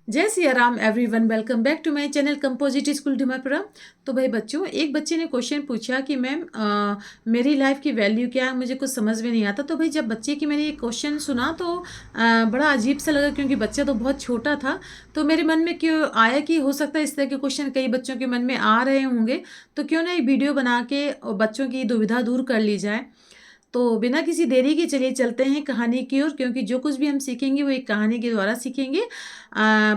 जय Siya Ram everyone, welcome back to my channel composite school Dhimapura. तो भाई बच्चों, एक बच्चे ने क्वेश्चन पूछा कि मैम मेरी लाइफ की वैल्यू क्या है, मुझे कुछ समझ में नहीं आता। तो भाई जब बच्चे की मैंने ये क्वेश्चन सुना तो बड़ा अजीब सा लगा, क्योंकि बच्चा तो बहुत छोटा था। तो मेरे मन में क्यों आया कि हो सकता है इस तरह के क्वेश्चन कई बच्चों के मन में आ रहे होंगे, तो क्यों ना एक वीडियो बना के बच्चों की दुविधा दूर कर ली जाए। तो बिना किसी देरी के चलिए चलते हैं कहानी की ओर, क्योंकि जो कुछ भी हम सीखेंगे वो एक कहानी के द्वारा सीखेंगे।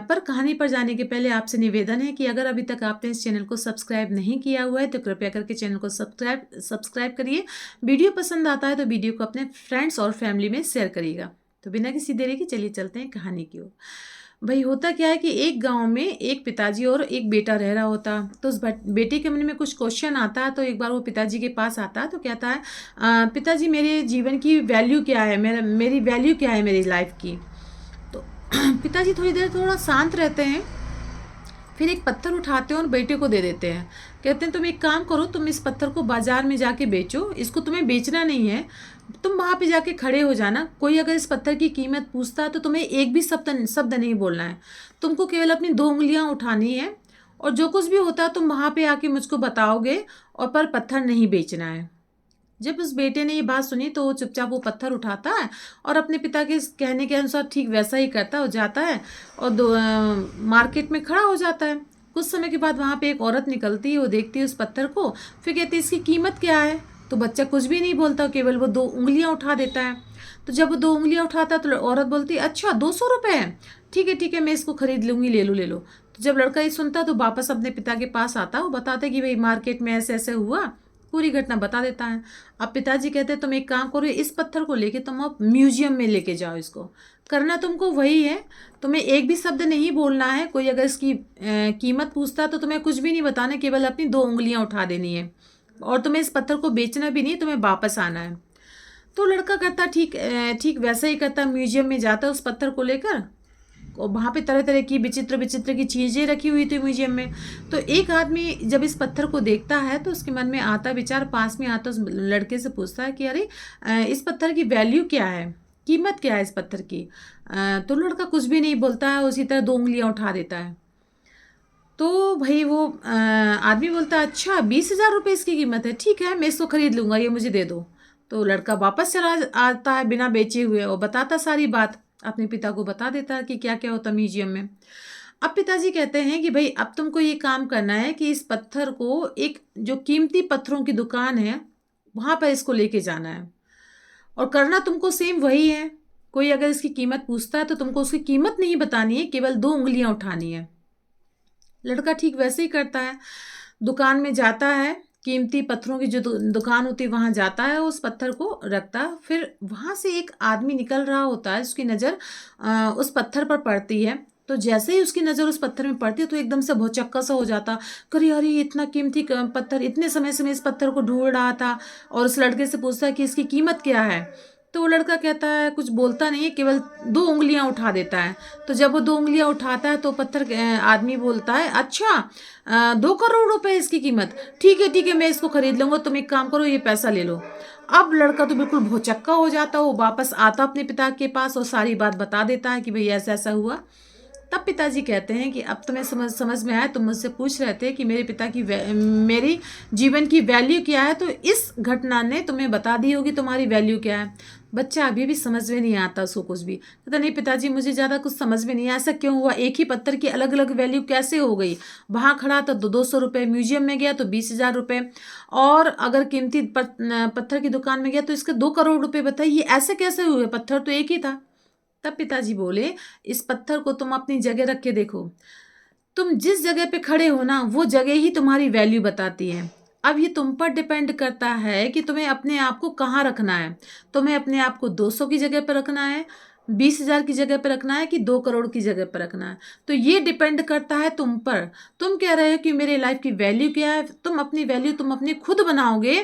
पर कहानी पर जाने के पहले आपसे निवेदन है कि अगर अभी तक आपने इस चैनल को सब्सक्राइब नहीं किया हुआ है तो कृपया करके चैनल को सब्सक्राइब करिए। वीडियो पसंद आता है तो वीडियो को अपने फ्रेंड्स और फैमिली में शेयर करिएगा। तो बिना किसी देरी के चलिए चलते हैं कहानी की ओर। भाई होता क्या है कि एक गांव में एक पिताजी और एक बेटा रह रहा होता। तो उस बेटे के मन में कुछ क्वेश्चन आता है। तो एक बार वो पिताजी के पास आता है तो कहता है, पिताजी मेरे जीवन की वैल्यू क्या है, मेरी वैल्यू क्या है मेरी लाइफ की। तो पिताजी थोड़ी देर थोड़ा शांत रहते हैं, फिर एक पत्थर उठाते हैं और बेटे को दे देते हैं। कहते हैं तुम एक काम करो, तुम इस पत्थर को बाजार में जाके बेचो, इसको तुम्हें बेचना नहीं है, तुम वहाँ पे जाके खड़े हो जाना। कोई अगर इस पत्थर की कीमत पूछता है तो तुम्हें एक भी शब्द नहीं बोलना है, तुमको केवल अपनी 2 उंगलियाँ उठानी है और जो कुछ भी होता है तुम वहाँ पे आके मुझको बताओगे, और पर पत्थर नहीं बेचना है। जब उस बेटे ने ये बात सुनी तो वो चुपचाप वो पत्थर उठाता है और अपने पिता के कहने के अनुसार ठीक वैसा ही करता है। वो जाता है और मार्केट में खड़ा हो जाता है। कुछ समय के बाद वहाँ पे एक औरत निकलती है, वो देखती है उस पत्थर को, फिर कहती है इसकी कीमत क्या है। तो बच्चा कुछ भी नहीं बोलता, केवल वो 2 उंगलियाँ उठा देता है। तो जब वो 2 उंगलियाँ उठाता है तो औरत बोलती है अच्छा 200 रुपये है, ठीक है मैं इसको खरीद लूँगी, ले लो ले लो। तो जब लड़का ये सुनता तो वापस अपने पिता के पास आता, वो बताता है कि भाई मार्केट में ऐसे ऐसे हुआ, पूरी घटना बता देता है। अब पिताजी कहते हैं तुम एक काम करो, इस पत्थर को लेके तुम अब म्यूजियम में लेके जाओ, इसको करना तुमको वही है, तुम्हें एक भी शब्द नहीं बोलना है। कोई अगर इसकी कीमत पूछता है तो तुम्हें कुछ भी नहीं बताना, केवल अपनी 2 उंगलियां उठा देनी है, और तुम्हें इस पत्थर को बेचना भी नहीं, तुम्हें वापस आना है। तो लड़का करता ठीक ठीक वैसा ही करता, म्यूजियम में जाता उस पत्थर को लेकर, और वहाँ पे तरह तरह की विचित्र विचित्र की चीज़ें रखी हुई थी म्यूजियम में। तो एक आदमी जब इस पत्थर को देखता है तो उसके मन में आता विचार, पास में आता उस लड़के से पूछता है कि अरे इस पत्थर की वैल्यू क्या है, कीमत क्या है इस पत्थर की। तो लड़का कुछ भी नहीं बोलता है, उसी तरह 2 उंगलियां उठा देता है। तो भाई वो आदमी बोलता है अच्छा 20,000 रुपये इसकी कीमत है, ठीक है मैं इसको खरीद लूँगा, ये मुझे दे दो। तो लड़का वापस चला आता है बिना बेचे हुए, और बताता सारी बात, अपने पिता को बता देता है कि क्या क्या होता म्यूजियम में। अब पिताजी कहते हैं कि भाई अब तुमको ये काम करना है कि इस पत्थर को एक जो कीमती पत्थरों की दुकान है वहाँ पर इसको लेके जाना है, और करना तुमको सेम वही है। कोई अगर इसकी कीमत पूछता है तो तुमको उसकी कीमत नहीं बतानी है, केवल 2 उंगलियां उठानी है। लड़का ठीक वैसे ही करता है, दुकान में जाता है, कीमती पत्थरों की जो दुकान होती है वहाँ जाता है, उस पत्थर को रखता है। फिर वहाँ से एक आदमी निकल रहा होता है, उसकी नज़र उस पत्थर पर पड़ती है। तो जैसे ही उसकी नज़र उस पत्थर में पड़ती है तो एकदम से भौचक्का सा हो जाता, करी अरे इतना कीमती पत्थर, इतने समय से मैं इस पत्थर को ढूंढ रहा था। और उस लड़के से पूछता है कि इसकी कीमत क्या है। तो वो लड़का कहता है, कुछ बोलता नहीं है, केवल 2 उंगलियां उठा देता है। तो जब वो 2 उंगलियां उठाता है तो आदमी बोलता है अच्छा 2 करोड़ रुपए इसकी कीमत, ठीक है मैं इसको खरीद लूंगा, तुम एक काम करो ये पैसा ले लो। अब लड़का तो बिल्कुल भौचक्का हो जाता, वो वापस आता अपने पिता के पास और सारी बात बता देता है कि भाई ऐसा ऐसा हुआ। तब पिताजी कहते हैं कि अब तुम्हें समझ में आया, तुम मुझसे पूछ रहे थे कि मेरे पिता की मेरी जीवन की वैल्यू क्या है, तो इस घटना ने तुम्हें बता दी होगी तुम्हारी वैल्यू क्या है। बच्चा अभी भी समझ में नहीं आता उसको कुछ भी, कहता नहीं पिताजी मुझे ज़्यादा कुछ समझ में नहीं आया, ऐसा क्यों हुआ, एक ही पत्थर की अलग अलग वैल्यू कैसे हो गई। वहाँ खड़ा था तो 200 रुपये, म्यूजियम में गया तो 20,000 रुपये, और अगर कीमती पत्थर की दुकान में गया तो इसके 2 करोड़ रुपये। बताइए ये ऐसे कैसे हुए, पत्थर तो एक ही था। तब पिताजी बोले इस पत्थर को तुम अपनी जगह रख के देखो, तुम जिस जगह पे खड़े हो ना वो जगह ही तुम्हारी वैल्यू बताती है। अब ये तुम पर डिपेंड करता है कि तुम्हें अपने आप को कहाँ रखना है। तुम्हें अपने आप को 200 की जगह पर रखना है, 20,000 की जगह पर रखना है, कि 2 करोड़ की जगह पर रखना है। तो ये डिपेंड करता है तुम पर। तुम कह रहे हो कि मेरे लाइफ की वैल्यू क्या है, तुम अपनी वैल्यू तुम अपनी खुद बनाओगे,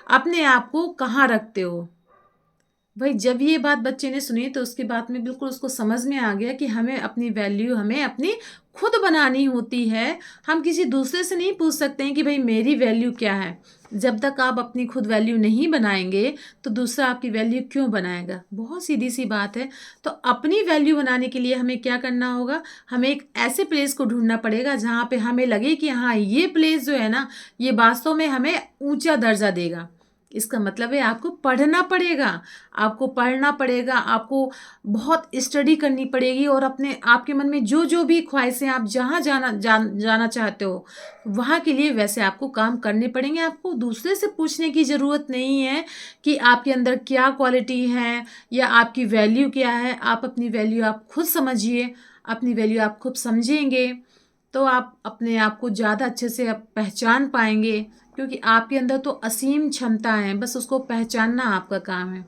अपने आप को कहाँ रखते हो। भाई जब ये बात बच्चे ने सुनी तो उसकी बात में बिल्कुल उसको समझ में आ गया कि हमें अपनी वैल्यू हमें अपनी खुद बनानी होती है। हम किसी दूसरे से नहीं पूछ सकते हैं कि भाई मेरी वैल्यू क्या है। जब तक आप अपनी खुद वैल्यू नहीं बनाएंगे तो दूसरा आपकी वैल्यू क्यों बनाएगा? बहुत सीधी सी बात है। तो अपनी वैल्यू बनाने के लिए हमें क्या करना होगा? हमें एक ऐसे प्लेस को ढूंढना पड़ेगा जहाँ पे हमें लगे कि हाँ, ये प्लेस जो है ना, ये वास्तव में हमें ऊंचा दर्जा देगा। इसका मतलब है आपको पढ़ना पड़ेगा, आपको पढ़ना पड़ेगा, आपको बहुत स्टडी करनी पड़ेगी और अपने आपके मन में जो जो भी ख्वाहिशें, आप जहाँ जाना चाहते हो वहाँ के लिए वैसे आपको काम करने पड़ेंगे। आपको दूसरे से पूछने की ज़रूरत नहीं है कि आपके अंदर क्या क्वालिटी है या आपकी वैल्यू क्या है। आप अपनी वैल्यू आप खुद समझिए, अपनी वैल्यू आप खुद समझेंगे तो आप अपने आप को ज़्यादा अच्छे से आप पहचान पाएंगे, क्योंकि आपके अंदर तो असीम क्षमता है, बस उसको पहचानना आपका काम है।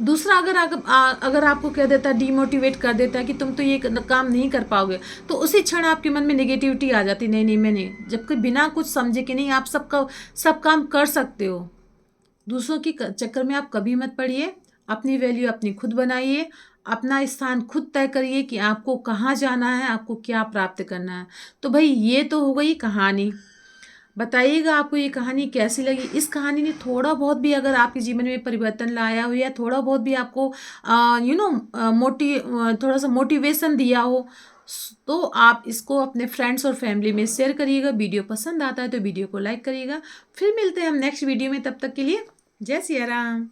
दूसरा, अगर आपको कह देता है, डीमोटिवेट कर देता है कि तुम तो ये काम नहीं कर पाओगे, तो उसी क्षण आपके मन में नेगेटिविटी आ जाती, नहीं नहीं मैं नहीं, जबकि बिना कुछ समझे कि नहीं आप सब काम कर सकते हो। दूसरों की चक्कर में आप कभी मत पड़िए, अपनी वैल्यू अपनी खुद बनाइए, अपना स्थान खुद तय करिए कि आपको कहाँ जाना है, आपको क्या प्राप्त करना है। तो भाई ये तो हो गई कहानी। बताइएगा आपको ये कहानी कैसी लगी। इस कहानी ने थोड़ा बहुत भी अगर आपके जीवन में परिवर्तन लाया हो या थोड़ा बहुत भी आपको थोड़ा सा मोटिवेशन दिया हो, तो आप इसको अपने फ्रेंड्स और फैमिली में शेयर करिएगा। वीडियो पसंद आता है तो वीडियो को लाइक करिएगा। फिर मिलते हैं हम नेक्स्ट वीडियो में, तब तक के लिए जय सिया राम।